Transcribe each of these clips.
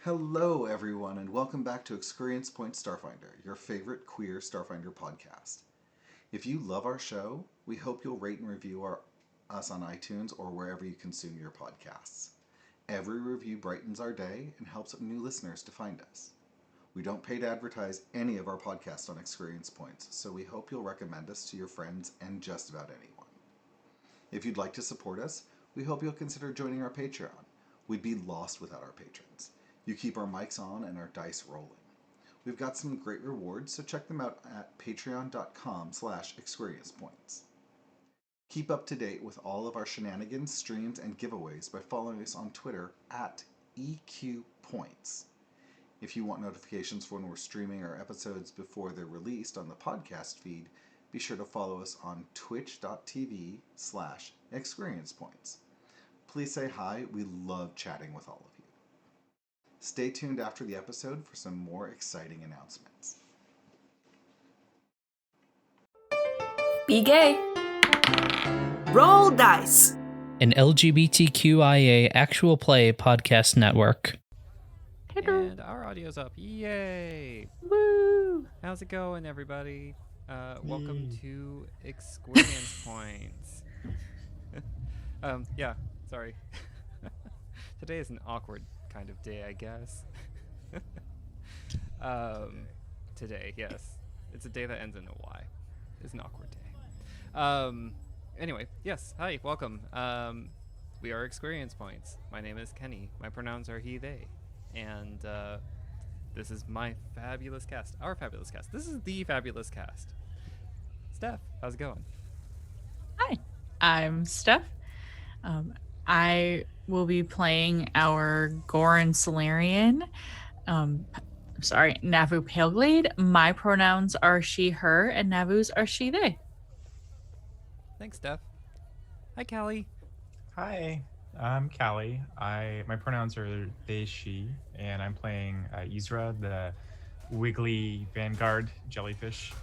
Hello, everyone, and welcome back to ExQueerience Points Starfinder, your favorite queer Starfinder podcast. If you love our show, we hope you'll rate and review us on iTunes or wherever you consume your podcasts. Every review brightens our day and helps new listeners to find us. We don't pay to advertise any of our podcasts on ExQueerience Points, so we hope you'll recommend us to your friends and just about anyone. If you'd like to support us, we hope you'll consider joining our Patreon. We'd be lost without our patrons. You keep our mics on and our dice rolling. We've got some great rewards, so check them out at patreon.com/ExQueeriencePoints. Keep up to date with all of our shenanigans, streams, and giveaways by following us on Twitter at EQPoints. If you want notifications for when we're streaming our episodes before they're released on the podcast feed, be sure to follow us on twitch.tv/ExQueeriencePoints. Please say hi. We love chatting with all of you. Stay tuned after the episode for some more exciting announcements. Be gay. Roll dice. An LGBTQIA actual play podcast network. And our audio's up. Yay! Woo! How's it going, everybody? Welcome to ExQueerience Points. Sorry. Today is an awkward kind of day, I guess. Today, yes. It's a day that ends in a Y. It's an awkward day. Anyway, yes. Hi, welcome. We are ExQueerience Points. My name is Kenny. My pronouns are he, they. And this is my fabulous cast. Our fabulous cast. This is the fabulous cast. Steph, how's it going? Hi, I'm Steph. I will be playing our Goran Solarian. Navu Paleglade. My pronouns are she, her, and Navu's are she, they. Thanks, Steph. Hi, Callie. Hi, I'm Callie. My pronouns are they, she, and I'm playing Yzra, the wiggly vanguard jellyfish,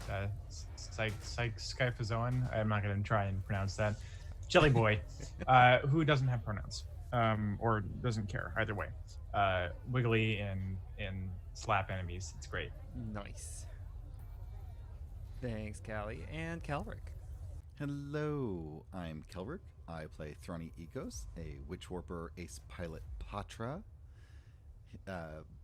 Skyphozoan. I'm not going to try and pronounce that. Jelly boy, who doesn't have pronouns, or doesn't care, either way. Wiggly and slap enemies. It's great. Nice. Thanks, Callie. And Kelric. Hello, I'm Kelric. I play Thrani Ecos, a witch warper ace pilot Patra.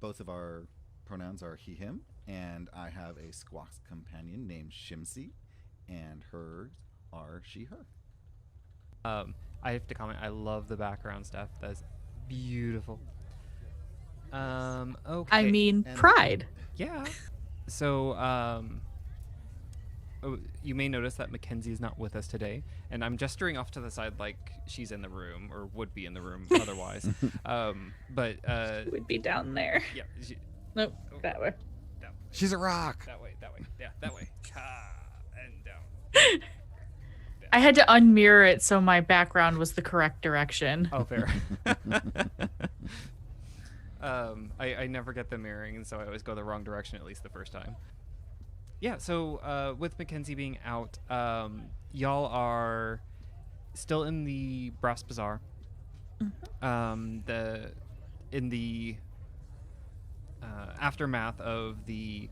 Both of our pronouns are he, him, and I have a squawk companion named Shimsee, and hers are she, her. I have to comment, I love the background stuff. That's beautiful. Okay. I mean, pride. Yeah. So, you may notice that Mackenzie is not with us today, and I'm gesturing off to the side like she's in the room, or would be in the room otherwise. But She would be down there. yeah. Nope, that way. Down. She's a rock! That way. Yeah, that way. And down. I had to unmirror it so my background was the correct direction. Oh, fair. I never get the mirroring, and so I always go the wrong direction, at least the first time. Yeah, so with Mackenzie being out, y'all are still in the Brass Bazaar. Mm-hmm. In the aftermath of the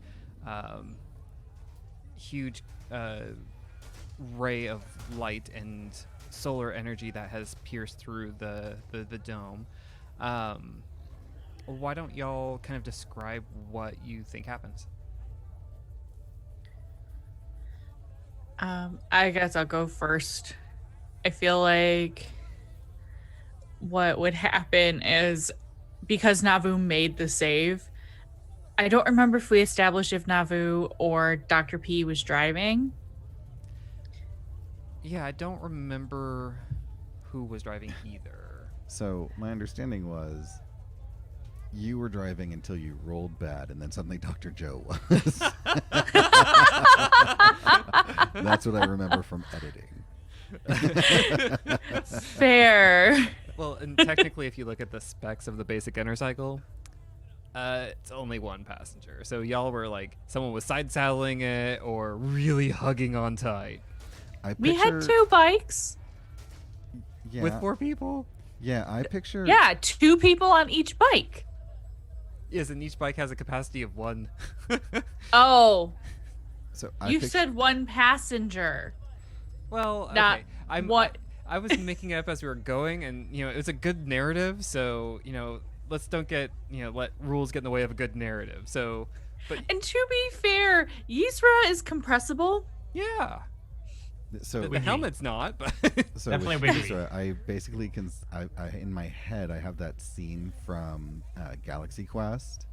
huge ray of light and solar energy that has pierced through the dome. Why don't y'all kind of describe what you think happens? I guess I'll go first. I feel like what would happen is, because Navu made the save, I don't remember if we established if Navu or Dr. P was driving. Yeah, I don't remember who was driving either. So, my understanding was you were driving until you rolled bad, and then suddenly Dr. Joe was. That's what I remember from editing. Fair. Well, and technically, if you look at the specs of the basic Intercycle, it's only one passenger. So y'all were like, someone was side saddling it or really hugging on tight. We had 2 bikes. Yeah. With 4 people? Yeah, I picture... Yeah, 2 people on each bike. Yes, and each bike has a capacity of 1. Oh, So you said 1 passenger. Well, Not okay. what? I was making it up as we were going, and it was a good narrative. So let's don't get let rules get in the way of a good narrative. So, And to be fair, Yzra is compressible. yeah, So the helmet's not. But So Definitely with wiggly. Yzra, I basically I in my head I have that scene from Galaxy Quest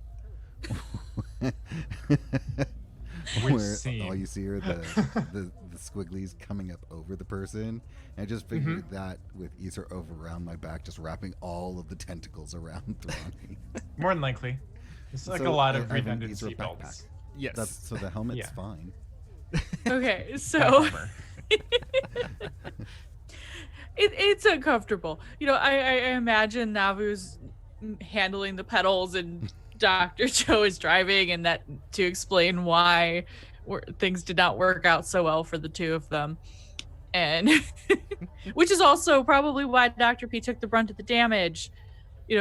where scene? all you see are the squigglies coming up over the person. And I just figured that with Yzra over around my back, just wrapping all of the tentacles around Thrani. More than likely. It's like So a lot I of have an redundant Yzra seatbelts. backpack. yes, So the helmet's Yeah. fine. Okay, That so armor. it's uncomfortable. I imagine Navu's handling the pedals and Dr. Joe is driving, and that to explain why things did not work out so well for the two of them. And which is also probably why Dr. P took the brunt of the damage.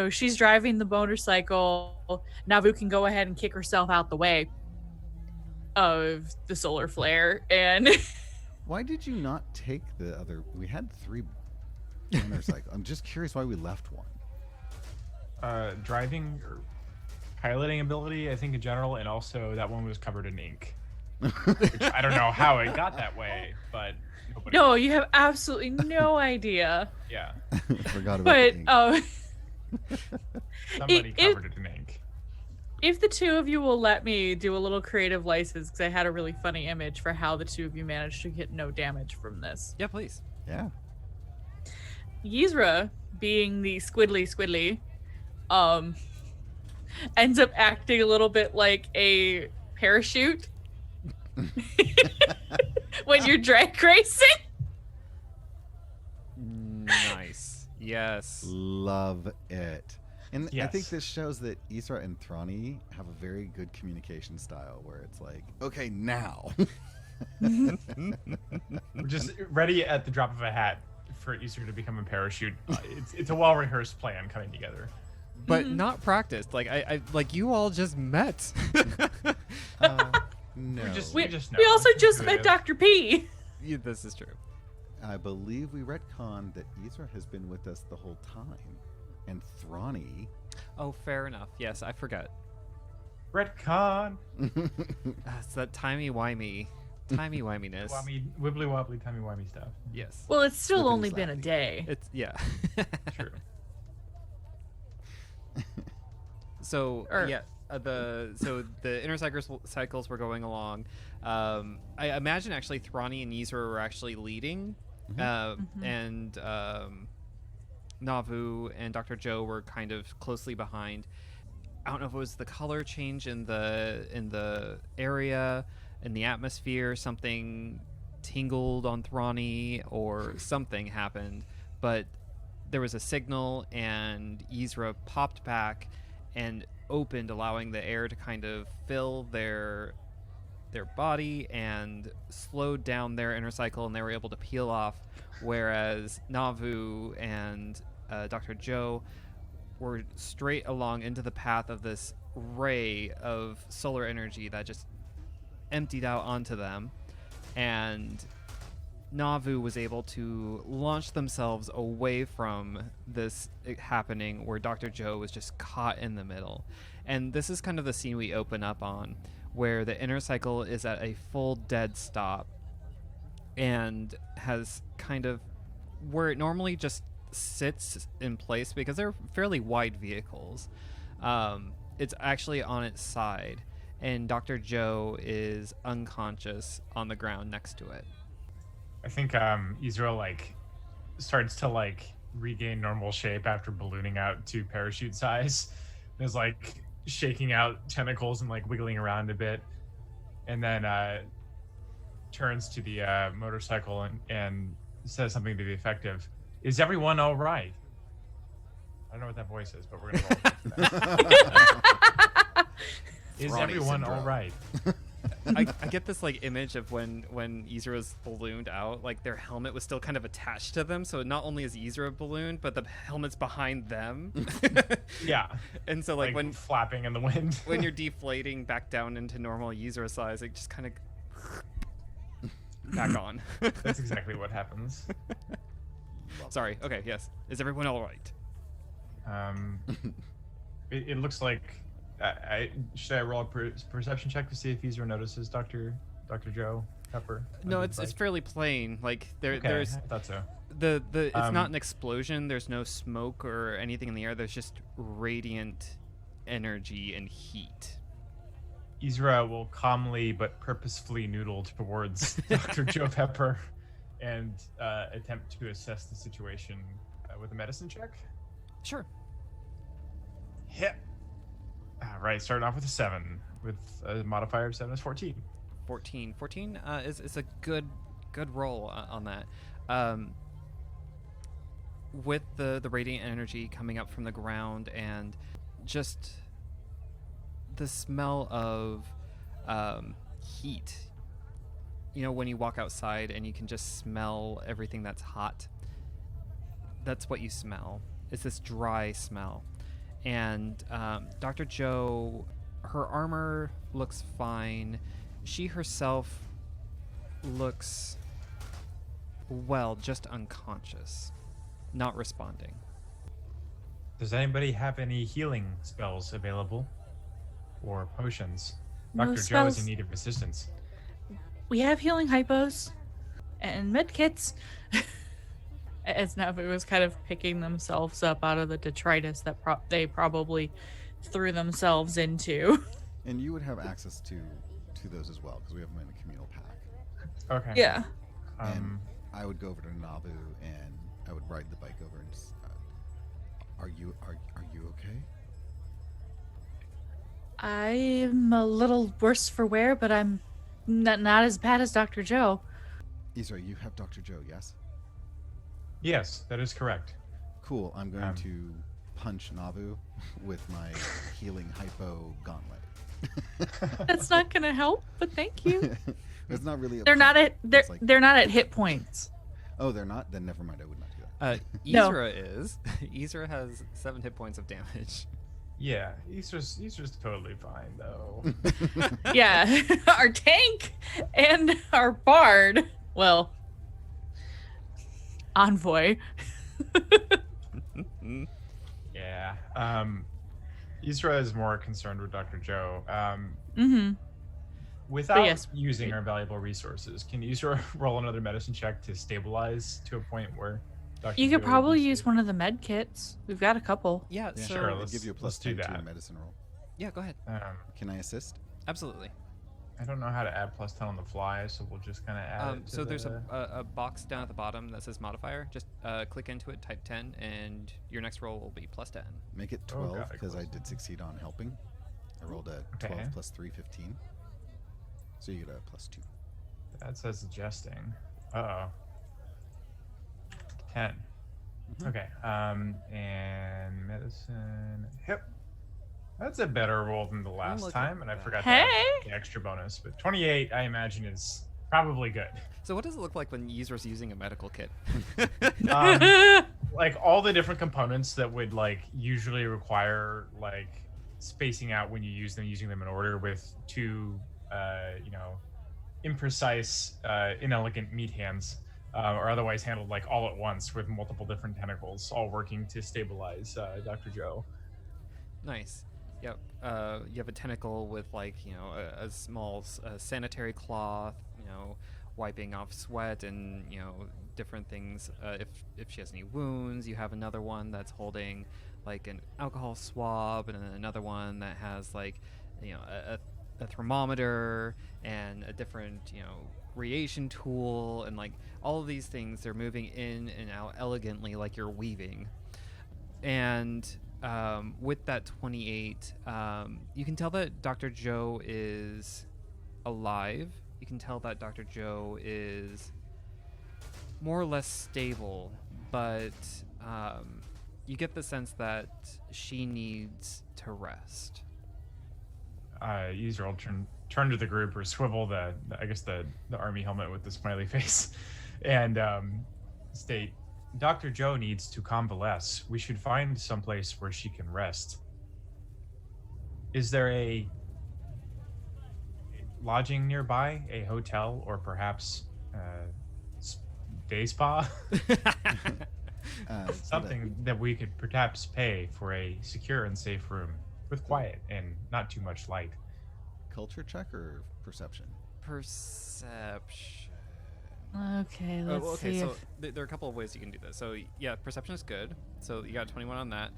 She's driving the motorcycle. Navu can go ahead and kick herself out the way of the solar flare. And Why did you not take the other? We had 3 motorcycles. I'm just curious why we left one. Driving or piloting ability, I think in general, and also that one was covered in ink. Which I don't know how it got that way, but nobody. no, you have absolutely no idea. Yeah, Forgot about But the ink. somebody It- covered it in ink. If the two of you will let me do a little creative license, because I had a really funny image for how the two of you managed to get no damage from this. yeah, please. Yeah. Yzra, being the squiddly, ends up acting a little bit like a parachute when you're drag racing. Nice. Yes. Love it. And I think Yes. this shows that Yzra and Thrani have a very good communication style where it's like, okay, now. We're just ready at the drop of a hat for Easter to become a parachute. It's a well-rehearsed plan coming together. But not practiced. Like I like you all just met. No. We just know. We also just Who met it is. Dr. P. Yeah, this is true. I believe we retconned that Yzra has been with us the whole time. And Thrani. Oh, fair enough. Yes, I forget. Retcon. It's that timey-wimey wibbly-wimminess. Wibbly wobbly, timey wimey stuff. Yes. Well, it's still Slippity only been a slappity. day. It's yeah. True. So Or- yeah, the inner cycles were going along. I imagine actually Thrani and Yzra were actually leading, and Navu and Dr. Joe were kind of closely behind. I don't know if it was the color change in the area, in the atmosphere, something tingled on Thrani or something happened, but there was a signal and Yzra popped back and opened, allowing the air to kind of fill their body and slowed down their inner cycle, and they were able to peel off, whereas Navu and Dr. Joe were straight along into the path of this ray of solar energy that just emptied out onto them, and Navu was able to launch themselves away from this happening where Dr. Joe was just caught in the middle. And this is kind of the scene we open up on, where the inner cycle is at a full dead stop and has kind of where it normally just sits in place because they're fairly wide vehicles. It's actually on its side, and Dr. Joe is unconscious on the ground next to it. I think Yzra starts to regain normal shape after ballooning out to parachute size. Is shaking out tentacles and wiggling around a bit, and then turns to the motorcycle and says something to the effect of, "Is everyone all right?" I don't know what that voice is, but we're gonna roll with that. Is Thrani everyone syndrome. all right? I get this like image of when Yzra was ballooned out, like their helmet was still kind of attached to them, so not only is Yzra ballooned, but the helmet's behind them. Yeah. And so like when flapping in the wind. when you're deflating back down into normal Yzra size, it just kind of back on. That's exactly what happens. Sorry. Okay. Yes. Is everyone all right? It looks like should I roll a perception check to see if Yzra notices Dr. Joe Pepper? No, it's fairly plain. Like there's I thought so. it's not an explosion. There's no smoke or anything in the air. There's just radiant energy and heat. Yzra will calmly but purposefully noodle towards Dr. Joe Pepper and attempt to assess the situation with a medicine check. Sure. Hit. All right, starting off with a 7 with a modifier of 7 is 14. 14 is a good roll on that. With the radiant energy coming up from the ground and just the smell of heat. You know, when you walk outside and you can just smell everything that's hot. That's what you smell. It's this dry smell. And Dr. Joe, her armor looks fine. She herself looks, well, just unconscious, not responding. Does anybody have any healing spells available? Or potions? No Dr. Joe spells. is in need of assistance. We have healing hypos and med kits. As Navu was kind of picking themselves up out of the detritus that they probably threw themselves into. And you would have access to those as well, because we have them in a communal pack. Okay. Yeah. And I would go over to Navu and I would ride the bike over and just, are you okay? I'm a little worse for wear, but I'm not as bad as Dr. Joe. Yzra, you have Dr. Joe, yes? Yes, that is correct. Cool. I'm going to punch Navu with my healing hypo gauntlet. That's not gonna help, but thank you. It's not really. They're not at It's like- they're not at hit points. Oh, they're not. Then never mind. I would not do that. No. Yzra is. Yzra has 7 hit points of damage. Yeah, Yzra's totally fine though. Yeah, our tank and our bard. Well, envoy. Yeah. Yzra is more concerned with Dr. Joe. Mm-hmm. Without yes, using our valuable resources, can Yzra roll another medicine check to stabilize to a point where Dr. You could Joe probably would be use safe? one of the med kits. We've got a couple. Yeah. Yeah, So sure, I'll let's- give you a let's plus do 10 to your that. medicine roll. yeah. Go ahead. Can I assist? Absolutely. I don't know how to add plus 10 on the fly, so we'll just kind of add it to So there's the- a box down at the bottom that says modifier. Just click into it, type 10, and your next roll will be plus 10. Make it Oh, 12 God, because I close. did succeed on helping. I rolled a 12 Okay. plus 3, 15. So you get a plus 2. That says adjusting. Uh-oh. 10. Mhm. Okay. And medicine. Yep. That's a better roll than the last look time, at and I that. forgot to Hey! add the extra bonus. But 28, I imagine, is probably good. So what does it look like when Yzra's using a medical kit? Like all the different components that would like usually require like spacing out when you use them, using them in order with two, imprecise, inelegant meat hands, or otherwise handled like all at once with multiple different tentacles, all working to stabilize Dr. Joe. Nice. Yep. You have a tentacle with like a small sanitary cloth, wiping off sweat and different things. If she has any wounds, you have another one that's holding like an alcohol swab, and then another one that has like a thermometer and a different radiation tool, and like all of these things, they're moving in and out elegantly like you're weaving. And with that 28, you can tell that Dr. Joe is alive. You can tell that Dr. Joe is more or less stable, but you get the sense that she needs to rest. Yzra will turn to the group, or swivel the army helmet with the smiley face, and state, Dr. Joe needs to convalesce. We should find someplace where she can rest. Is there a lodging nearby, a hotel, or perhaps day spa? Something that we could perhaps pay for a secure and safe room with quiet and not too much light. Culture check or perception? Perception. Okay, let's see. So there are a couple of ways you can do this. So yeah, perception is good. So you got 21 on that.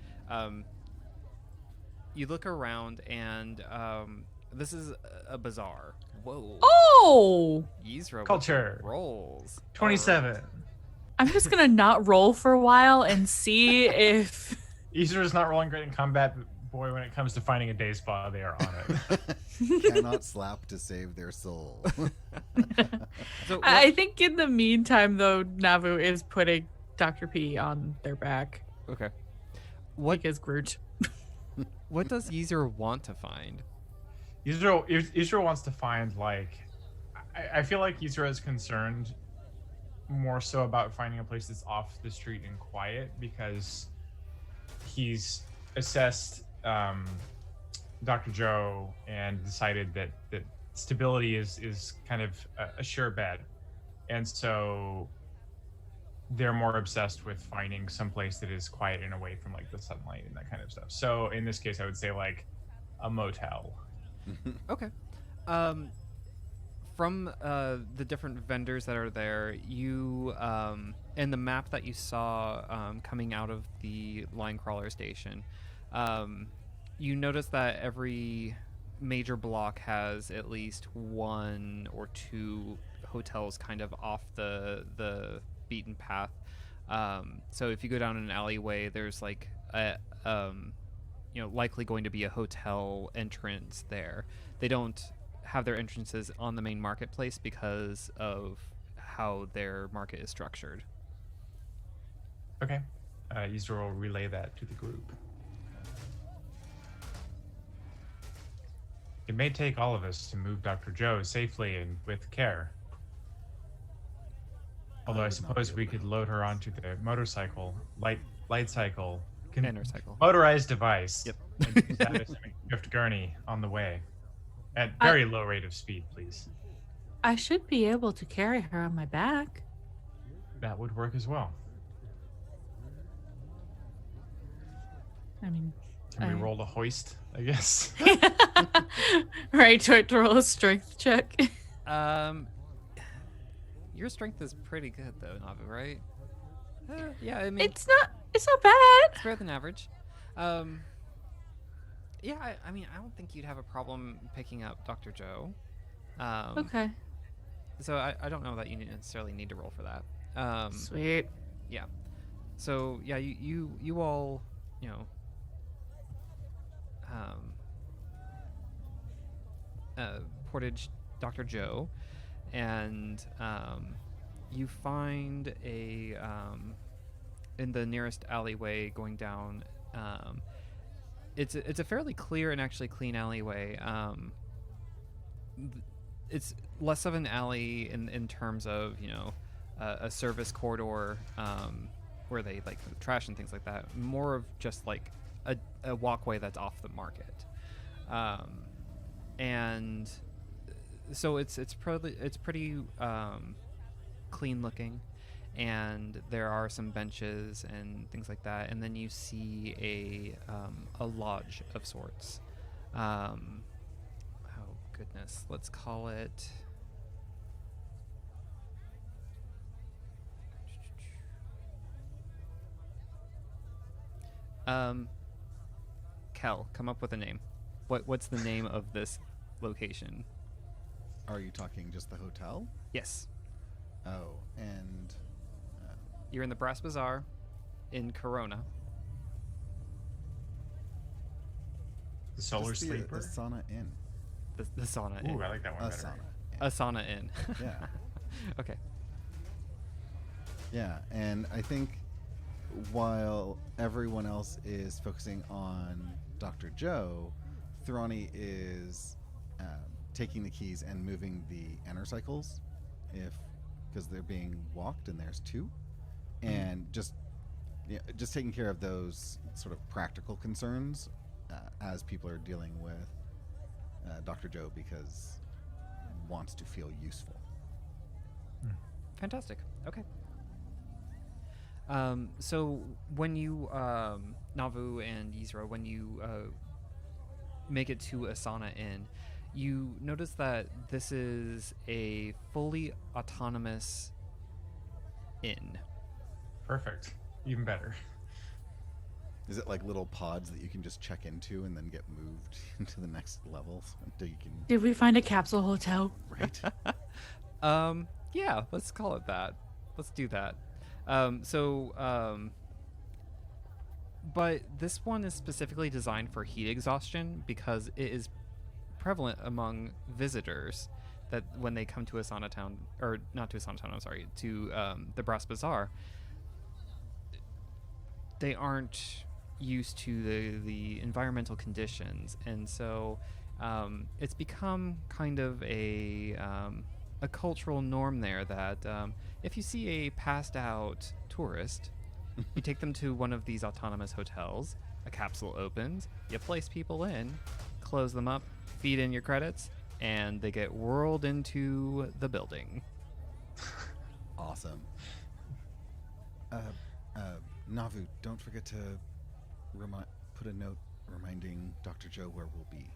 You look around, and this is a bazaar. Whoa. Oh! Yzra with Culture. the rolls. 27. Alright. I'm just gonna not roll for a while and see if Yzra is not rolling great in combat, but boy, when it comes to finding a day spa, they are on it. Cannot slap to save their soul. So I think in the meantime, though, Navu is putting Dr. P on their back. okay. What Because Groot. what does Yzra want to find? Yzra wants to find, like, I feel like Yzra is concerned more so about finding a place that's off the street and quiet, because he's assessed Dr. Joe and decided that stability is kind of a sure bet, and so they're more obsessed with finding some place that is quiet and away from like the sunlight and that kind of stuff. So in this case, I would say like a motel. Okay. From the different vendors that are there, you in the map that you saw coming out of the line crawler station, you notice that every major block has at least one or two hotels kind of off the beaten path. So if you go down an alleyway, there's like a likely going to be a hotel entrance there. They don't have their entrances on the main marketplace because of how their market is structured. Okay. Yzra will relay that to the group. It may take all of us to move Dr. Joe safely and with care. Although I suppose we could load her onto the motorcycle, light cycle, Intercycle. motorized device. Yep. And use that as a drift gurney on the way. At very low rate of speed, please. I should be able to carry her on my back. That would work as well. I mean, Can we roll the hoist, I guess? right, do I have to roll a strength check? Your strength is pretty good though, Navu, right? Yeah, I mean It's not bad. it's better than average. Yeah, I mean, I don't think you'd have a problem picking up Dr. Joe. Okay. So I don't know that you necessarily need to roll for that. Sweet. Yeah. So yeah, you all, portage Dr. Joe, and you find a in the nearest alleyway going down. It's a fairly clear and actually clean alleyway. It's less of an alley in terms of a service corridor where they like trash and things like that. More of just like a walkway that's off the market, and so it's pretty clean looking. And there are some benches and things like that, and then you see a lodge of sorts. Oh goodness, let's call it. Kel, come up with a name. What's the name of this location? Are you talking just the hotel? Yes. Oh, and You're in the Brass Bazaar in Corona. The Solar just Sleeper. the Sauna Inn. The Sauna Inn. Ooh, I like that one A better. Sauna. A Sauna Inn. Yeah. Okay. Yeah, and I think while everyone else is focusing on Dr. Joe, Thrani is taking the keys and moving the enercycles, because they're being walked and there's two, and just taking care of those sort of practical concerns as people are dealing with Dr. Joe, because he wants to feel useful. Fantastic. Okay. So when you, Navu and Yzra, when you make it to Asana Inn, you notice that this is a fully autonomous inn. Perfect. Even better. Is it like little pods that you can just check into and then get moved into the next level until you can... Did we find a capsule hotel? Right. Yeah, let's call it that. Let's do that. But this one is specifically designed for heat exhaustion because it is prevalent among visitors that when they come to Asana Town, or not to Asana Town, I'm sorry, to the Brass Bazaar, they aren't used to the environmental conditions, and so it's become kind of a cultural norm there that if you see a passed out tourist, you take them to one of these autonomous hotels, a capsule opens, you place people in, close them up, feed in your credits, and they get whirled into the building. Awesome. Navu, don't forget to put a note reminding Dr. Joe where we'll be.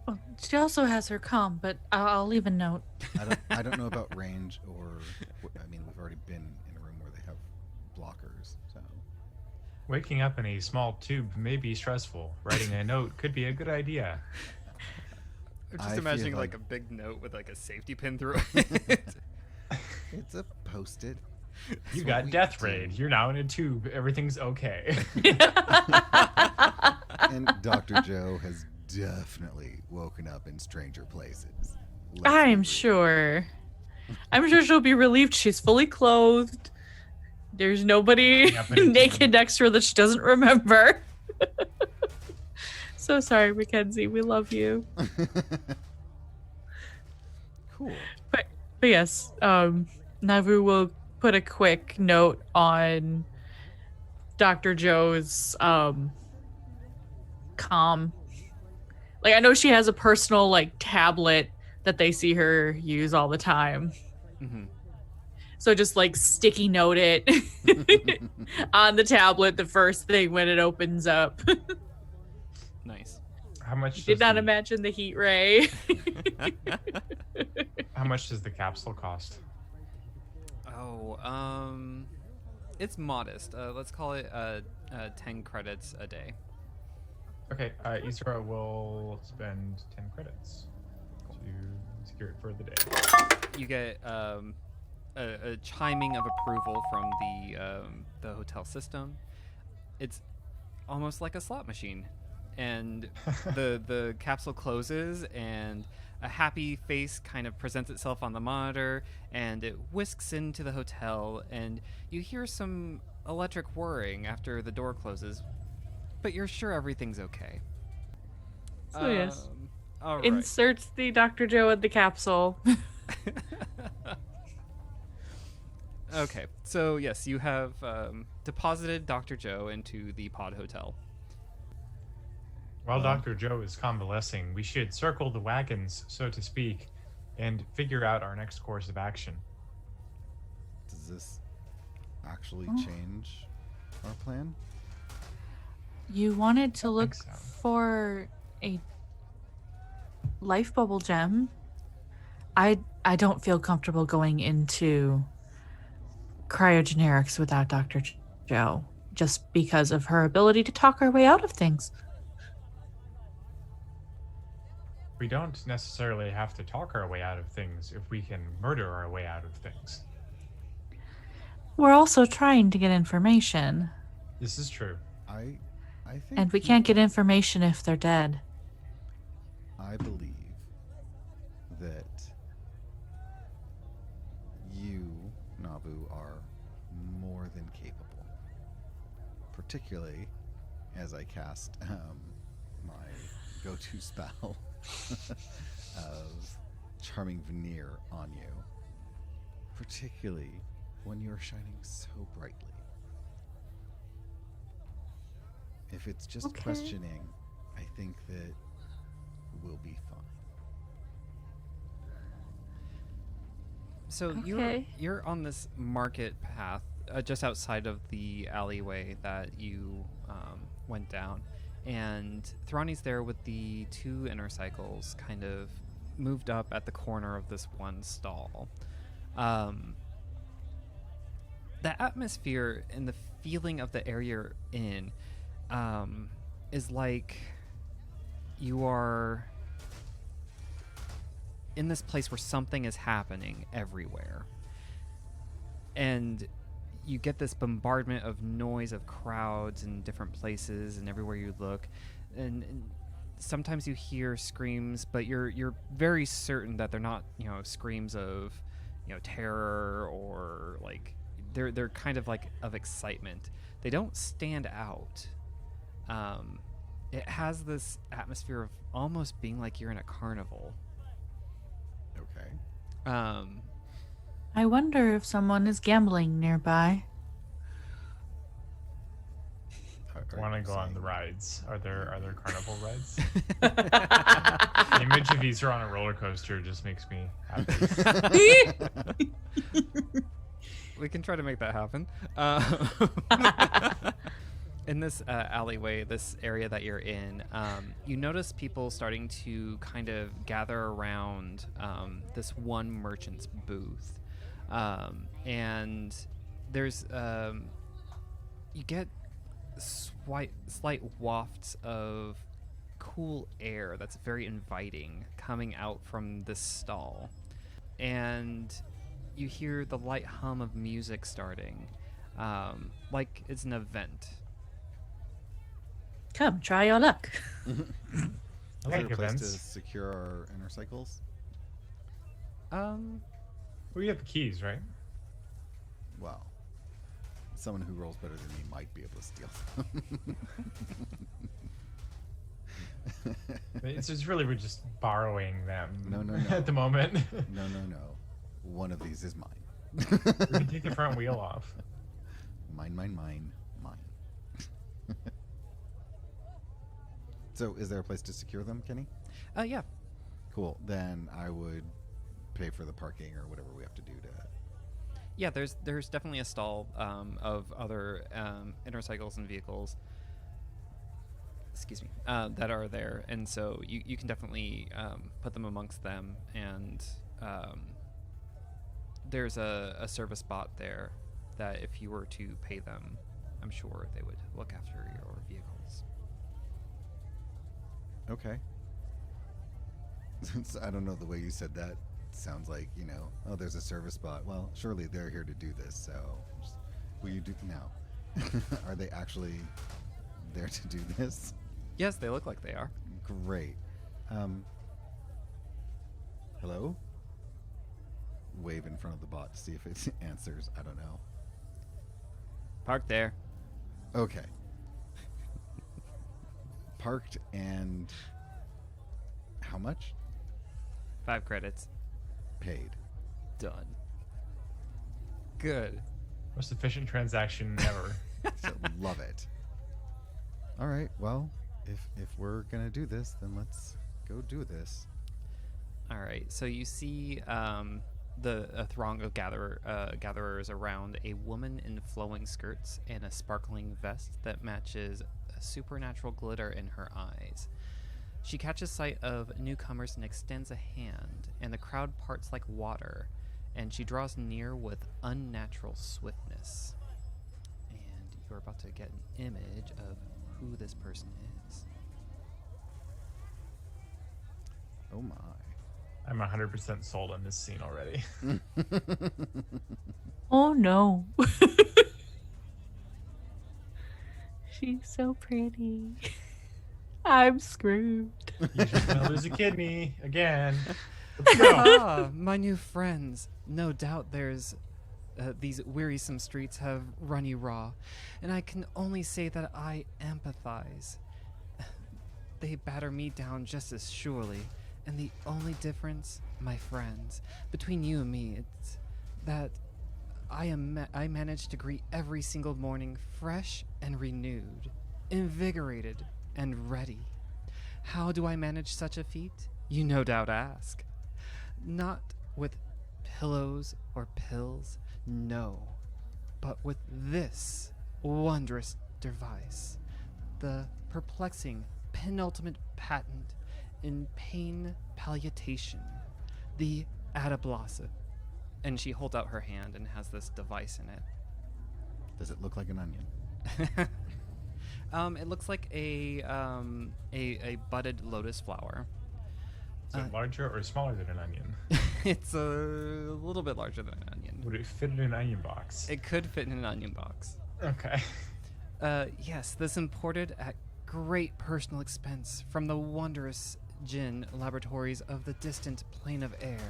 Well, she also has her comm, but I'll leave a note. I don't know about range or... I mean, we've already been in a room where they have blockers, so... Waking up in a small tube may be stressful. Writing a note could be a good idea. I'm just I imagining feel like a big note with like a safety pin through it. It's a post-it. You That's got what death we do. raid. You're now in a tube. Everything's okay. And Dr. Joe has definitely woken up in stranger places. Let's be I'm real. sure. I'm sure she'll be relieved she's fully clothed. There's nobody Happening to naked you. next to her that she doesn't remember. So sorry, Mackenzie. We love you. Cool. But yes, Navu will put a quick note on Dr. Joe's comm. Like, I know she has a personal like tablet that they see her use all the time. Mm-hmm. So just like sticky note it on the tablet the first thing when it opens up. Nice. How much? Did does not the- imagine the heat ray. How much does the capsule cost? Oh, it's modest. Let's call it 10 credits a day. Okay, Yzra will spend 10 credits to secure it for the day. You get a chiming of approval from the hotel system. It's almost like a slot machine, and the capsule closes, and a happy face kind of presents itself on the monitor, and it whisks into the hotel, and you hear some electric whirring after the door closes, but you're sure everything's okay. So yes. All right. Inserts the Dr. Joe in the capsule. Okay, so yes, you have deposited Dr. Joe into the pod hotel. While Dr. Joe is convalescing, we should circle the wagons, so to speak, and figure out our next course of action. Does this actually Oh. change our plan? You wanted to look so. for a life bubble gem. I don't feel comfortable going into cryogenerics without Dr. Joe, just because of her ability to talk her way out of things. We don't necessarily have to talk our way out of things if we can murder our way out of things. We're also trying to get information, This is true. I think... and we can't get information if they're dead. I believe that you, Navu, are more than capable. Particularly as I cast go-to spell of Charming Veneer on you, particularly when you're shining so brightly. If it's just Okay. questioning, I think that we'll be fine. So Okay. you're on this market path just outside of the alleyway that you went down, and Thrani's there with the two inner cycles kind of moved up at the corner of this one stall. The atmosphere and the feeling of the area you're in is like you are in this place where something is happening everywhere. And you get this bombardment of noise of crowds in different places and everywhere you look. And sometimes you hear screams, but you're very certain that they're not, screams of, terror or like they're kind of like of excitement. They don't stand out. It has this atmosphere of almost being like you're in a carnival. Okay. I wonder if someone is gambling nearby. I want to go on the saying- rides. Are there carnival rides? The image of Yzra on a roller coaster just makes me happy. We can try to make that happen. In this alleyway, this area that you're in, you notice people starting to kind of gather around this one merchant's booth. And there's, you get slight wafts of cool air that's very inviting coming out from this stall. And you hear the light hum of music starting, like it's an event. Come, try your luck. I Is there like a place to events. secure our inner cycles? Well, you have the keys, right? Well, someone who rolls better than me might be able to steal them. It's really we're just borrowing them. No. At the moment. No. One of these is mine. We can take the front wheel off. Mine. So, is there a place to secure them, Kenny? Yeah. Cool. Then I would pay for the parking or whatever we have to do to. Yeah, there's definitely a stall of other intercycles and vehicles. Excuse me, that are there, and so you can definitely put them amongst them. And there's a service bot there that if you were to pay them, I'm sure they would look after your vehicles. Okay. Since I don't know, the way you said that sounds like, oh, there's a service bot. Well, surely they're here to do this, so will you do now? Are they actually there to do this? Yes, they look like they are. Great. Hello? Wave in front of the bot to see if it answers. I don't know. Parked there. Okay. Parked, and how much? 5 credits. Paid. Done. Good. Most efficient transaction ever. So love it. All right. Well, if we're gonna do this, then let's go do this. All right. So you see a throng of gatherers around a woman in flowing skirts and a sparkling vest that matches a supernatural glitter in her eyes. She catches sight of newcomers and extends a hand, and the crowd parts like water, and she draws near with unnatural swiftness. And you're about to get an image of who this person is. Oh my. I'm 100% sold on this scene already. Oh no. She's so pretty. I'm screwed. You're just gonna lose a kidney again. Let's go. My new friends. No doubt there's these wearisome streets have run you raw, and I can only say that I empathize. they batter me down just as surely. And the only difference, my friends, between you and me, it's that I manage to greet every single morning fresh and renewed, invigorated and ready. How do I manage such a feat? You no doubt ask. Not with pillows or pills, no, but with this wondrous device, the perplexing penultimate patent in pain palliation, the Adablossom. And she holds out her hand and has this device in it. Does it look like an onion? It looks like a budded lotus flower. Is it larger or smaller than an onion? It's a little bit larger than an onion. Would it fit in an onion box? It could fit in an onion box. Okay. Yes, this imported at great personal expense from the wondrous Jinn laboratories of the distant plane of air.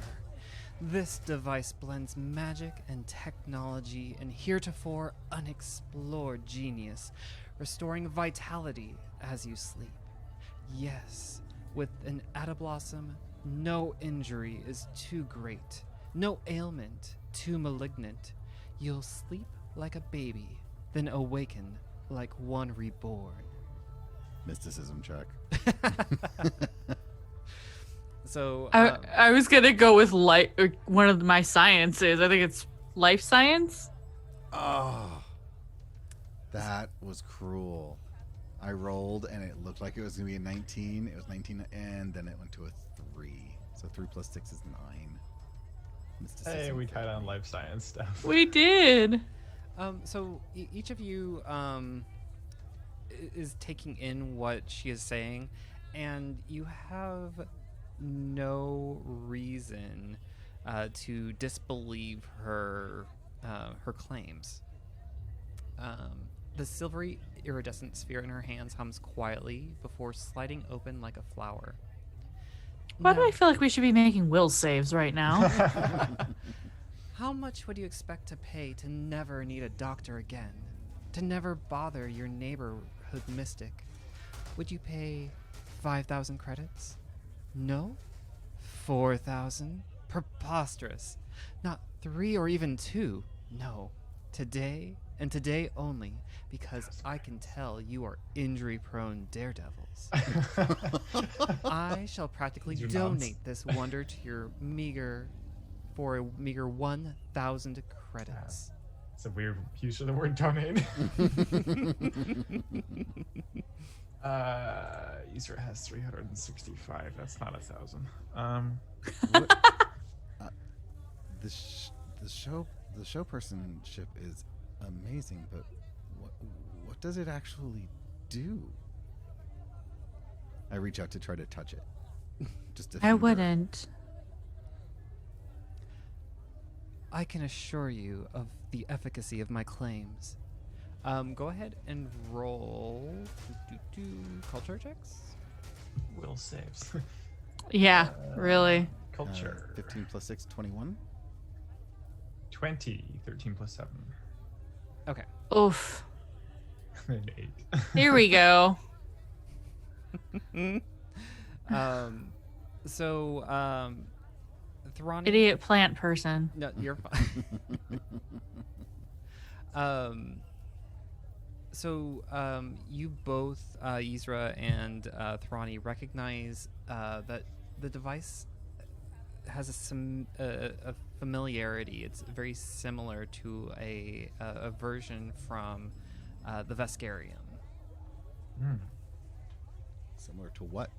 This device blends magic and technology and heretofore unexplored genius, restoring vitality as you sleep. Yes, with an Adablossom, no injury is too great, no ailment too malignant. You'll sleep like a baby, then awaken like one reborn. Mysticism check. So I was gonna go with one of my sciences. I think it's life science. Oh, that was cruel. I rolled and it looked like it was going to be a 19. It was 19 and then it went to a 3. So 3 plus 6 is 9. Mysticism Hey, we tied failed on me. life science stuff. We did. so each of you is taking in what she is saying, and you have no reason to disbelieve her claims. The silvery iridescent sphere in her hands hums quietly before sliding open like a flower. Why do Now, I feel like we should be making will saves right now? how much would you expect to pay to never need a doctor again? To never bother your neighborhood mystic? Would you pay 5,000 credits? No? 4,000? Preposterous. Not 3 or even 2. No. Today, and today only, because I can tell you are injury-prone daredevils. I shall practically Your donate this wonder to your meager 1,000 credits. It's a weird use of the word donate. Yzra has 365. That's not 1,000. The show personship is amazing, but what does it actually do? I reach out to try to touch it. Just a I finger. wouldn't. I can assure you of the efficacy of my claims. Go ahead and roll culture checks. Will saves. Yeah, really. Culture. 15 plus 6, 21. 20. 13 plus 7. Okay. Oof. And 8. Here we go. Thrani. Idiot plant person. No, you're fine. You both, Yzra and Thrani, recognize that the device has a familiarity. It's very similar to a version from the Veskarium. Similar to what?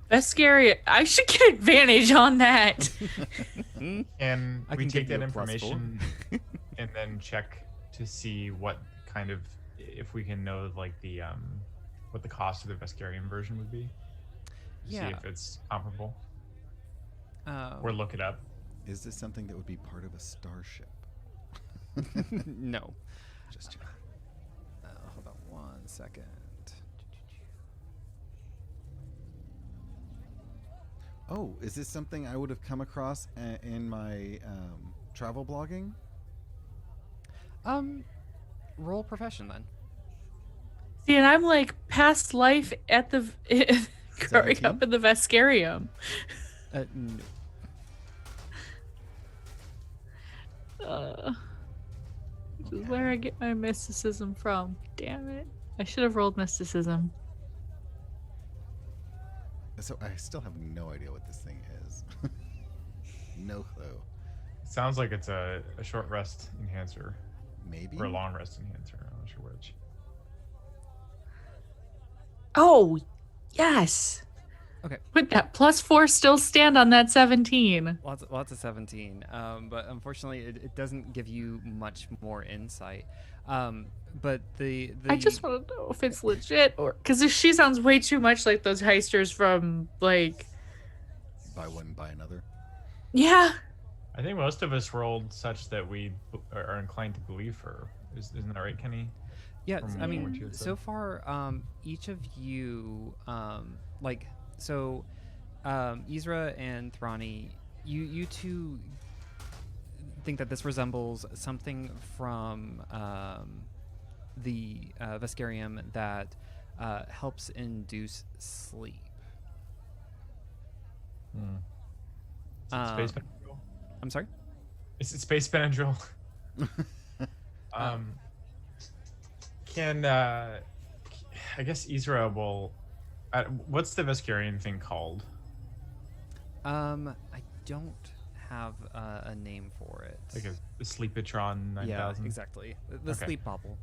That's scary. I should get advantage on that. And I we can take give that you a +4. information and then check to see what kind of, if we can know like the what the cost of the Veskarium version would be. See Yeah. if it's comparable. Or look it up. Is this something that would be part of a starship? No. Just checking. Hold on 1 second. Oh, is this something I would have come across in my travel blogging? Roll profession then. See, and I'm like past life at the growing 17? up in the Vescarium. No. This is where I get my mysticism from. Damn it. I should have rolled mysticism. So I still have no idea what this thing is. No clue. Sounds like it's a short rest enhancer Maybe? or a long rest enhancer. I'm not sure which. Oh, yes. Okay. Would that +4 still stand on that 17? Lots of 17, but unfortunately it doesn't give you much more insight. But the I just want to know if it's legit or because she sounds way too much like those heisters from like. Buy one, buy another. Yeah. I think most of us rolled such that we are inclined to believe her. Isn't that right, Kenny? Yeah, From I what you mean, had said? so far, each of you, Yzra and Thrani, you two think that this resembles something from the Vescarium that helps induce sleep. Is it Space Benadryl? I'm sorry? Is it Space Benadryl? Can I guess Yzra will. What's the Vescarian thing called? I don't have a name for it. Like a Sleepitron 9000. Yeah, exactly. The Okay. sleep bauble.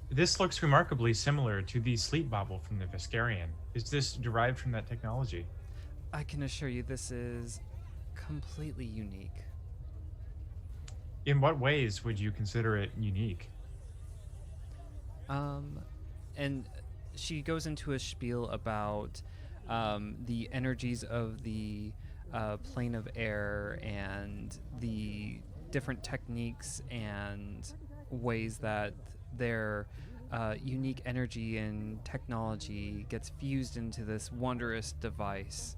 This looks remarkably similar to the sleep bauble from the Vescarian. Is this derived from that technology? I can assure you this is completely unique. In what ways would you consider it unique? And she goes into a spiel about the energies of the plane of air and the different techniques and ways that their unique energy and technology gets fused into this wondrous device.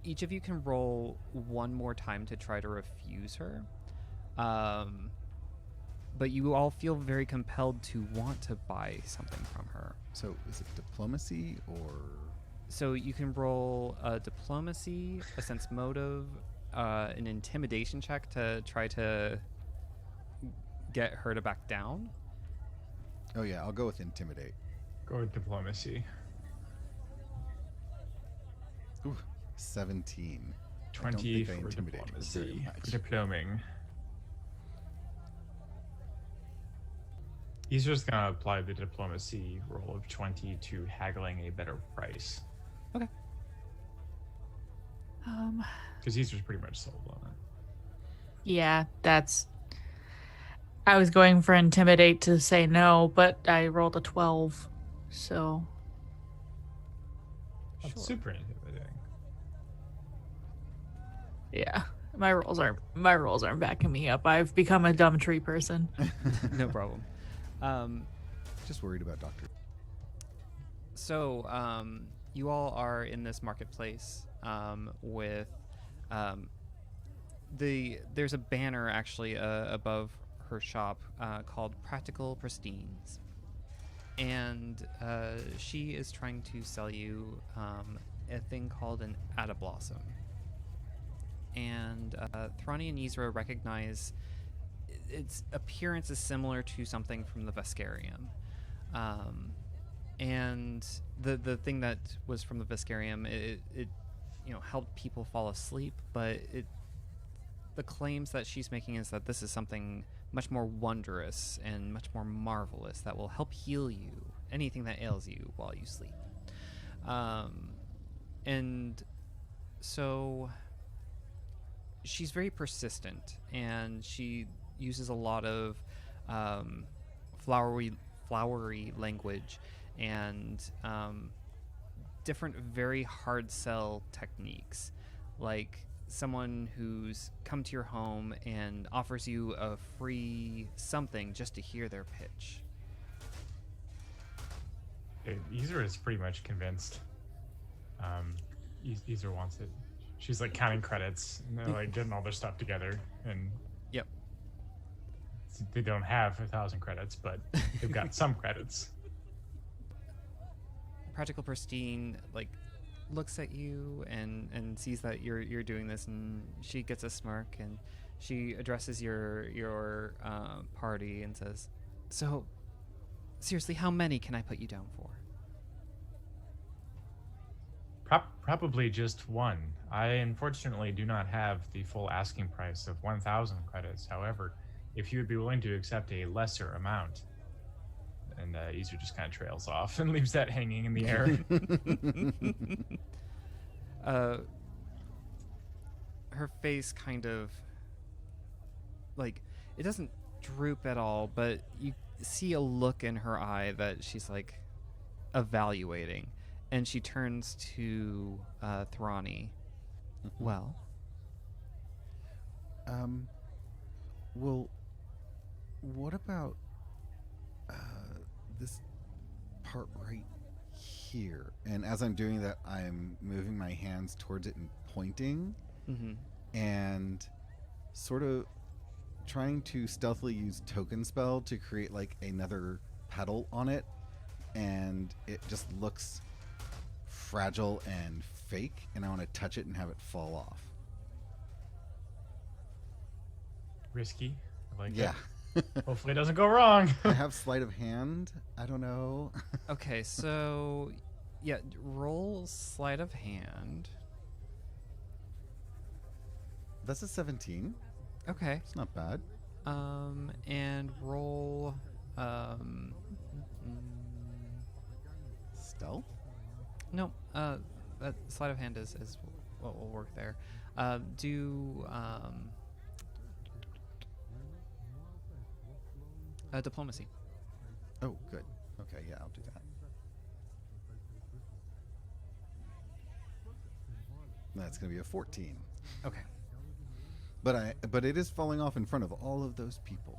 Each of you can roll one more time to try to refuse her. But you all feel very compelled to want to buy something from her. So is it diplomacy or... So you can roll a diplomacy, a sense motive, an intimidation check to try to get her to back down. Oh yeah, I'll go with intimidate. Go with diplomacy. Ooh, 17. 20 think I for intimidate very diplomacy. much. For diploming. Yzra's gonna apply the diplomacy roll of 20 to haggling a better price. Okay. Because Yzra's pretty much sold on it. Yeah, I was going for intimidate to say no, but I rolled a 12. So That's Sure. super intimidating. yeah, my rolls aren't backing me up. I've become a dumb tree person. No problem. Just worried about Doctor. So you all are in this marketplace with there's a banner actually above her shop called Practical Pristines, and she is trying to sell you a thing called an Adablossom. And Thrani and Yzra recognize its appearance is similar to something from the Vescarium. And the thing that was from the Vescarium, it helped people fall asleep, but the claims that she's making is that this is something much more wondrous and much more marvelous that will help heal you, anything that ails you while you sleep. And so she's very persistent, and she uses a lot of flowery language and different very hard sell techniques, like someone who's come to your home and offers you a free something just to hear their pitch. Yzra is pretty much convinced. Yzra wants it. She's like counting credits and they're like getting all their stuff together, and Yep. they don't have 1,000 credits, but they've got some credits. Practical Pristine like looks at you and sees that you're doing this, and she gets a smirk, and she addresses your party and says, "So, seriously, how many can I put you down for?" Probably just one. I unfortunately do not have the full asking price of 1,000 credits. However, if you would be willing to accept a lesser amount, and Yzra just kind of trails off and leaves that hanging in the air. Her face kind of like, it doesn't droop at all, but you see a look in her eye that she's like evaluating, and she turns to Thrani. Well, what about this part right here? And as I'm doing that, I'm moving my hands towards it and pointing, and sort of trying to stealthily use token spell to create like another petal on it, and it just looks fragile and fake, and I want to touch it and have it fall off. Risky. I like Yeah. it. Hopefully it doesn't go wrong. I have sleight of hand. I don't know. okay, so yeah, roll sleight of hand. That's a 17. Okay. It's not bad. And roll Stealth? no, that sleight of hand is what will work there. Do diplomacy. Oh, good. Okay, yeah, I'll do that. That's going to be a 14. Okay. But it is falling off in front of all of those people.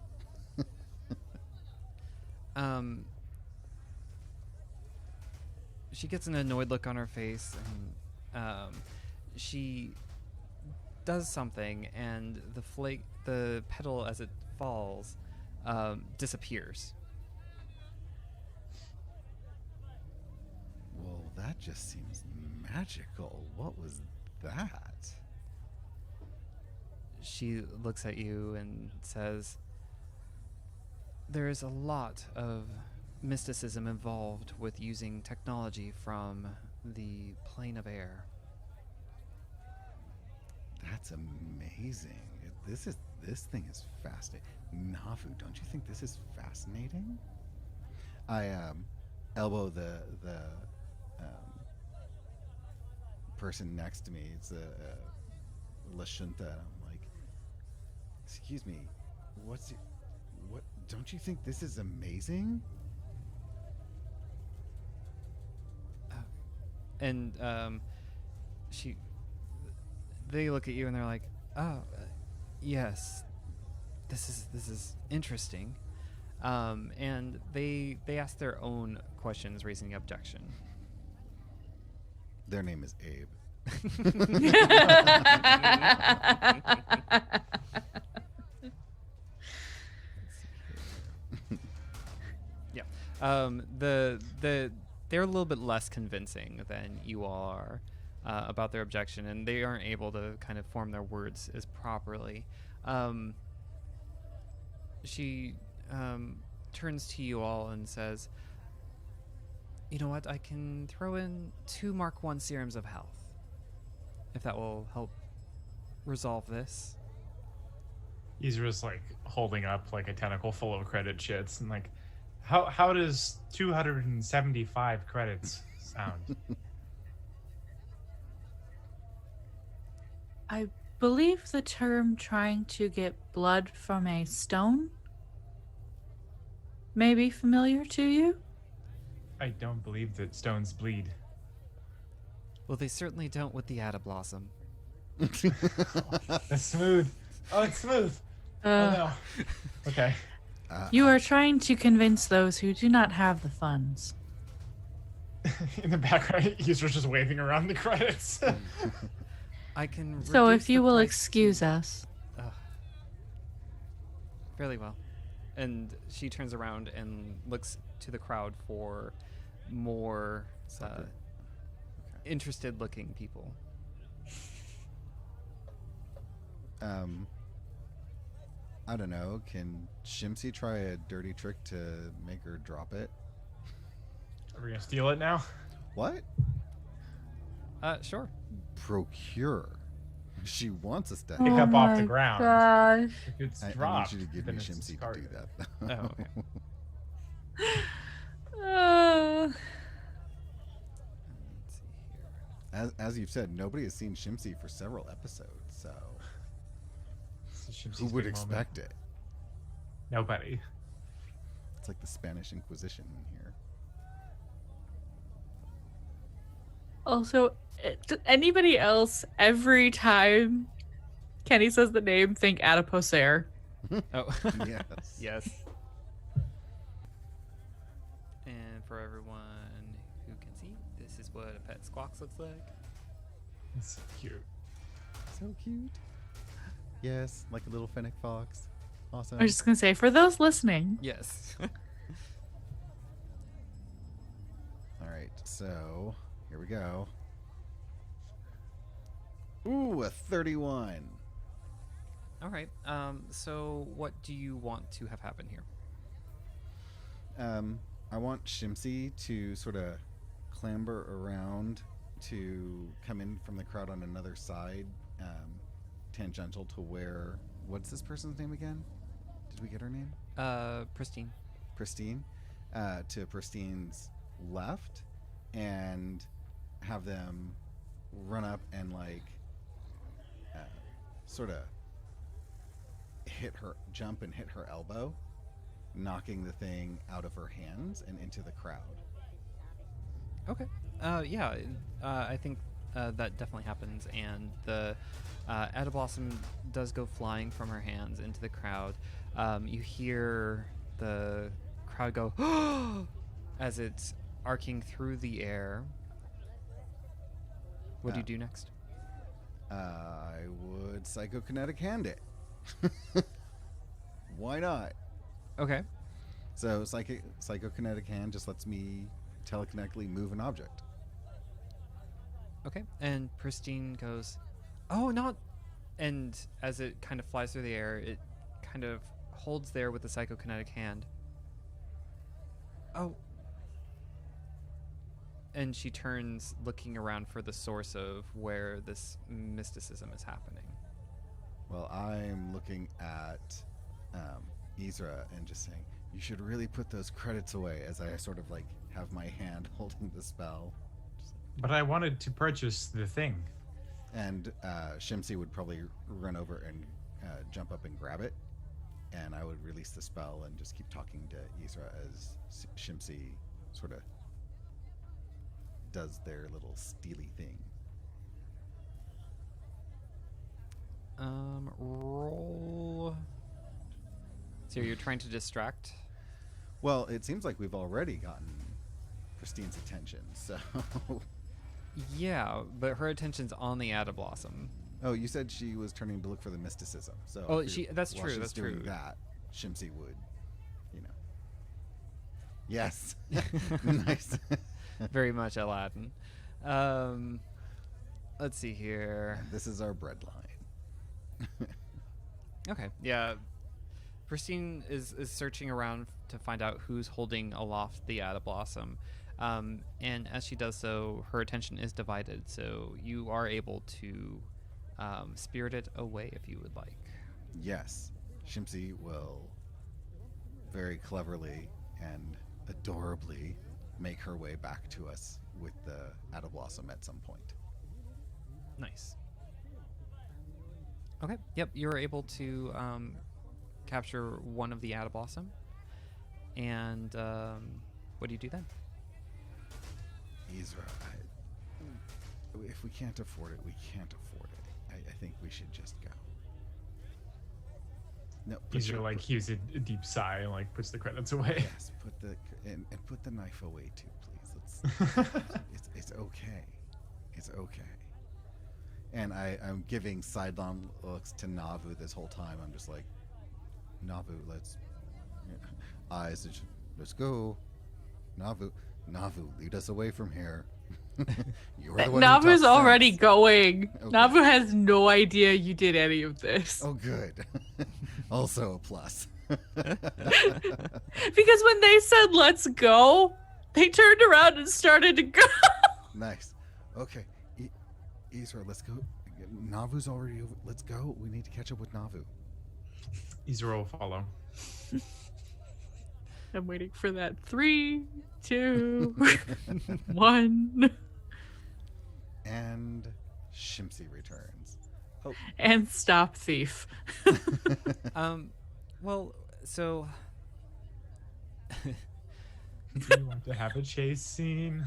She gets an annoyed look on her face, and she does something, and the petal as it falls disappears. Well, that just seems magical. What was that? She looks at you and says, "There is a lot of mysticism involved with using technology from the plane of air." That's amazing. This thing is fascinating. Navu, don't you think this is fascinating? I elbow the person next to me. It's Lashunta. I'm like, excuse me, what? Don't you think this is amazing? And they look at you and they're like, "Oh, yes, this is interesting," and they ask their own questions, raising the objection. Their name is Abe. Yeah. They're a little bit less convincing than you all are about their objection, and they aren't able to kind of form their words as properly. She turns to you all and says, "You know what? I can throw in 2 Mark 1 serums of health, if that will help resolve this." Yzra's like holding up like a tentacle full of credit shits and like, how does 275 credits sound? I believe the term trying to get blood from a stone may be familiar to you. I don't believe that stones bleed. Well, they certainly don't with the Adablossom. That's smooth. Oh, it's smooth. Oh no. Okay. You are trying to convince those who do not have the funds. In the background, Yzra's just waving around the credits. I can. So reduce if you the will price excuse to- us. Fairly well. and she turns around and looks to the crowd for more interested-looking people. I don't know. Can Shimsee try a dirty trick to make her drop it? Are we gonna steal it now? What? Sure. Procure. She wants us to Pick have up off the ground. Gosh. If it's I dropped, need you to give then me it's Shimsee to do discarded. that. Oh, okay. Uh, Let's see here. As you've said, nobody has seen Shimsee for several episodes, so This is Shimsee's who would big moment. expect it? Nobody. It's like the Spanish Inquisition in here. also, does anybody else every time Kenny says the name think adiposaire? Oh, Yes. yes. And for everyone who can see, this is what a pet squawks looks like. It's so cute. So cute. Yes, like a little fennec fox. Awesome. I was just gonna say, for those listening, Yes. All right, so here we go. Ooh, a 31. All right. So what do you want to have happen here? I want Shimsee to sort of clamber around to come in from the crowd on another side, tangential to where. What's this person's name again? Did we get her name? Pristine. Pristine. To Pristine's left, and have them run up and sort of jump and hit her elbow, knocking the thing out of her hands and into the crowd. Okay. Yeah. I think that definitely happens, and the Adablossom does go flying from her hands into the crowd. You hear the crowd go as it's arcing through the air. What do you do next? I would psychokinetic hand it. Why not? Okay. So psychokinetic hand just lets me telekinetically move an object. Okay. And Pristine goes, "Oh, not." And as it kind of flies through the air, it kind of holds there with the psychokinetic hand. Oh. And she turns, looking around for the source of where this mysticism is happening. Well, I'm looking at Yzra and just saying, you should really put those credits away, as I sort of have my hand holding the spell. But I wanted to purchase the thing. And Shimsee would probably run over and jump up and grab it, and I would release the spell and just keep talking to Yzra as Shimsee sort of does their little steely thing. Roll. So you're trying to distract? Well, it seems like we've already gotten Pristine's attention, so... Yeah, but her attention's on the Adablossom. Oh, you said she was turning to look for the mysticism. So Oh, if that's while true, she's that's doing true. that, Shimsee would, Yes. Nice. Very much Aladdin. Let's see here. This is our bread line. Okay, yeah. Pristine is searching around to find out who's holding aloft the Adablossom. And as she does so, her attention is divided, so you are able to spirit it away if you would like. Yes. Shimsee will very cleverly and adorably make her way back to us with the Adablossom at some point. Nice. Okay, yep, you're able to capture one of the Adablossom. And what do you do then? Yzra, if we can't afford it, we can't afford it. I think we should just go. No, Yzra heaves a deep sigh and puts the credits away. Yes, and put the knife away too, please. It's okay. It's okay. And I'm giving sidelong looks to Navu this whole time. I'm just like, Navu, let's eyes. Let's go. Navu, lead us away from here. You're the one who Navu's talks already sense. going. Okay. Navu has no idea you did any of this. Oh, good. Also a plus. Because when they said let's go, they turned around and started to go. Nice. Okay. Yzra, let's go. Navu's already over. Let's go. We need to catch up with Navu. Yzra will follow. I'm waiting for that 3, 2, 1. And Shimsee returns. Oh. And stop thief. Well, so Do you want to have a chase scene?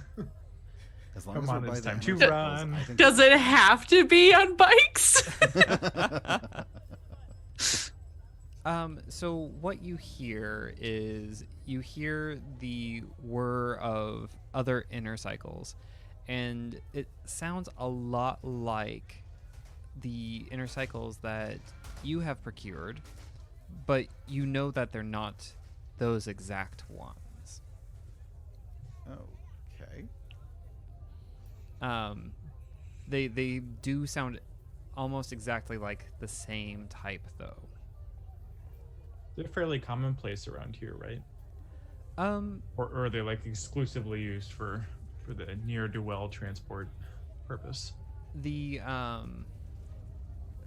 As long Come as on, we're by it's the time to interceptors, run. I think Does it have to be on bikes? So what you hear is you hear the whir of other inner cycles, and it sounds a lot like the inner cycles that you have procured, but you know that they're not those exact ones. Okay. They do sound almost exactly like the same type, though. They're fairly commonplace around here, right? Or are they like exclusively used for the near to well transport purpose? The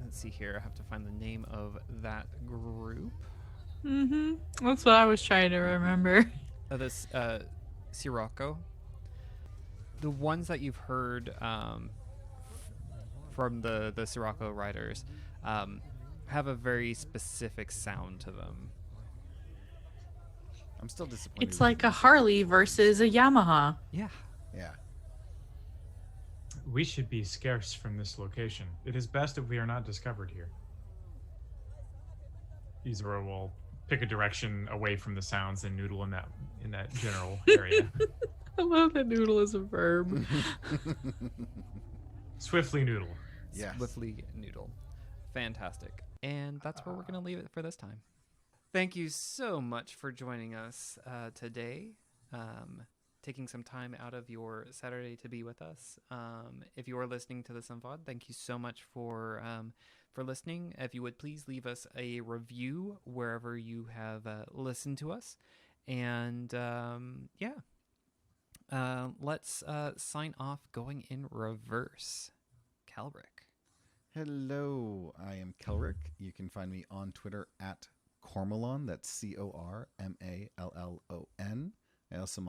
let's see here. I have to find the name of that group. That's what I was trying to remember. This Sirocco. The ones that you've heard from the Sirocco riders have a very specific sound to them. I'm still disappointed. It's like a Harley versus a Yamaha. Yeah. Yeah. We should be scarce from this location. It is best if we are not discovered here. Yzra will pick a direction away from the sounds and noodle in that general area. I love that noodle is a verb. Swiftly noodle. Yes. Swiftly Noodle. Fantastic. And that's where we're going to leave it for this time. Thank you so much for joining us today. Taking some time out of your Saturday to be with us. If you are listening to this on VOD, thank you so much for listening. If you would please leave us a review wherever you have listened to us. And let's sign off going in reverse. Calric. Hello, I am Kelric. You can find me on Twitter at Cormallon. That's CORMALLON. I also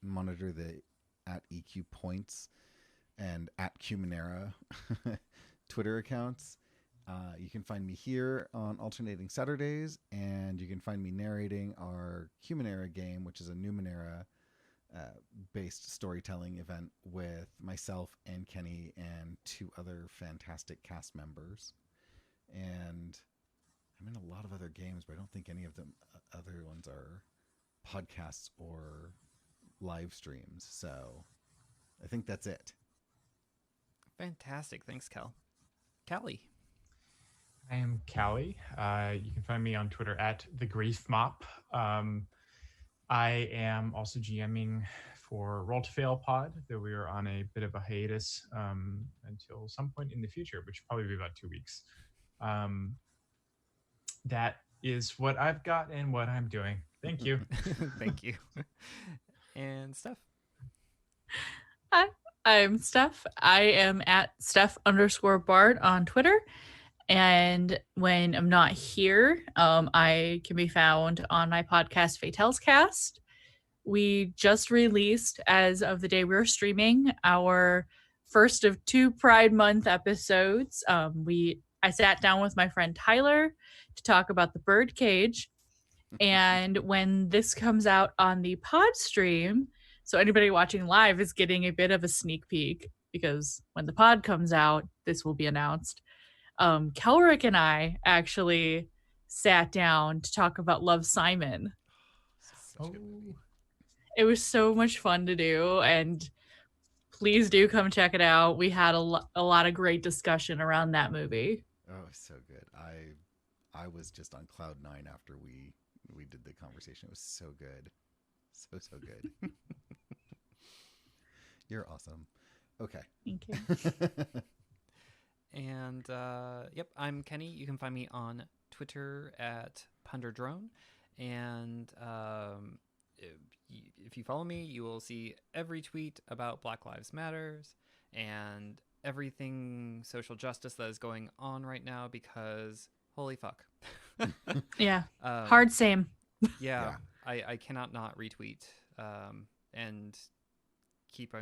monitor the at EQ Points and at Cumanera Twitter accounts. You can find me here on alternating Saturdays, and you can find me narrating our Cumanera game, which is a Numenera based storytelling event with myself and Kenny and 2 other fantastic cast members. And I'm in a lot of other games, but I don't think any of them other ones are podcasts or live streams. So I think that's it. Fantastic. Thanks, Cal. Callie. I am Callie. You can find me on Twitter at TheGriefMop. I am also GMing for Roll to Fail Pod, though we are on a bit of a hiatus until some point in the future, which will probably be about 2 weeks. That is what I've got and what I'm doing. Thank you. Thank you. And Steph. Hi, I'm Steph. I am at Steph_Bard on Twitter. And when I'm not here, I can be found on my podcast, Fatales Cast. We just released, as of the day we're streaming, our first of 2 Pride Month episodes. I sat down with my friend Tyler to talk about the birdcage. And when this comes out on the pod stream, so anybody watching live is getting a bit of a sneak peek, because when the pod comes out, this will be announced. Kelric and I actually sat down to talk about Love, Simon. It was so much fun to do, and please do come check it out. We had a lot of great discussion around that movie. Oh, so good. I was just on cloud 9 after we we did the conversation. It was so good. So good. You're awesome. Okay. Thank you. And yep, I'm Kenny. You can find me on Twitter at Punderdrone. And if you follow me, you will see every tweet about Black Lives Matters and everything social justice that is going on right now, because holy fuck. Yeah. Hard same. Yeah. I cannot not retweet and keep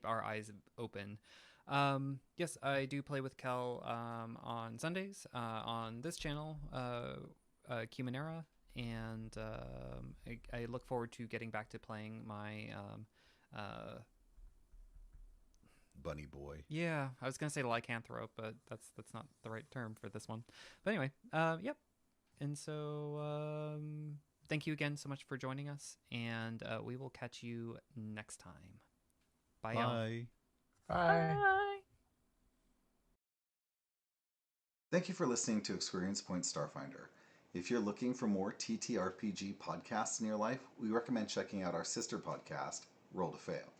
our eyes open. Yes, I do play with Kel on Sundays on this channel, Cumanera, and I look forward to getting back to playing my Bunny boy. Yeah, I was gonna say lycanthrope, but that's not the right term for this one. But anyway, yep. And so thank you again so much for joining us, and we will catch you next time. Bye. Y'all. Bye. Bye. Thank you for listening to ExQueerience Points Starfinder. If you're looking for more TTRPG podcasts in your life, we recommend checking out our sister podcast, Roll to Fail.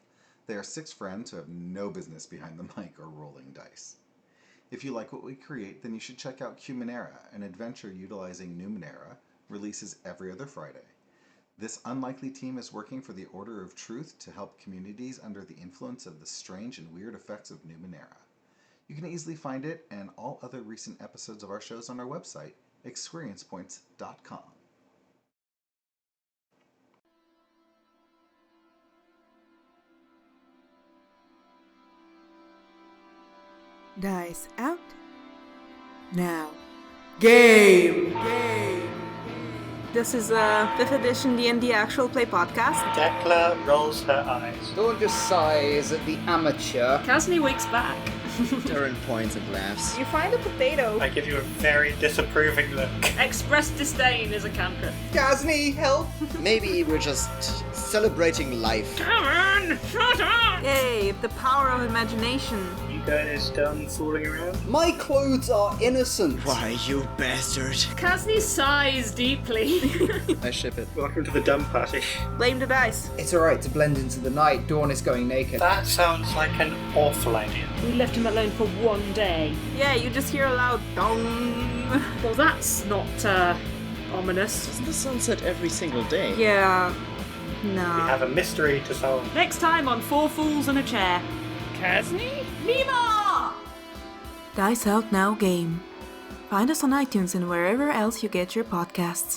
They are 6 friends who have no business behind the mic or rolling dice. If you like what we create, then you should check out Cumanera, an adventure utilizing Numenera, releases every other Friday. This unlikely team is working for the Order of Truth to help communities under the influence of the strange and weird effects of Numenera. You can easily find it and all other recent episodes of our shows on our website, ExQueeriencePoints.com. Dice out. Now. Game! This is a 5th edition D&D actual play podcast. Decla rolls her eyes. Dawn just sighs at the amateur. Casney wakes back. Darren points and laughs. You find a potato. I give you a very disapproving look. Express disdain is a cantrip. Gasney, help! Maybe we're just celebrating life. Karen, shut up! Yay, the power of imagination. You guys done fooling around? My clothes are innocent. Why, you bastard. Casney sighs deeply. I ship it. Welcome to the dumb party. Blame the dice. It's alright to blend into the night. Dawn is going naked. That sounds like an awful idea. We left him alone for one day. Yeah, you just hear a loud dong. Well, that's not, ominous. Doesn't the sun set every single day? Yeah. We No. have a mystery to solve. Next time on 4 Fools and a Chair. Casney? Mima! Dice Out Now game. Find us on iTunes and wherever else you get your podcasts.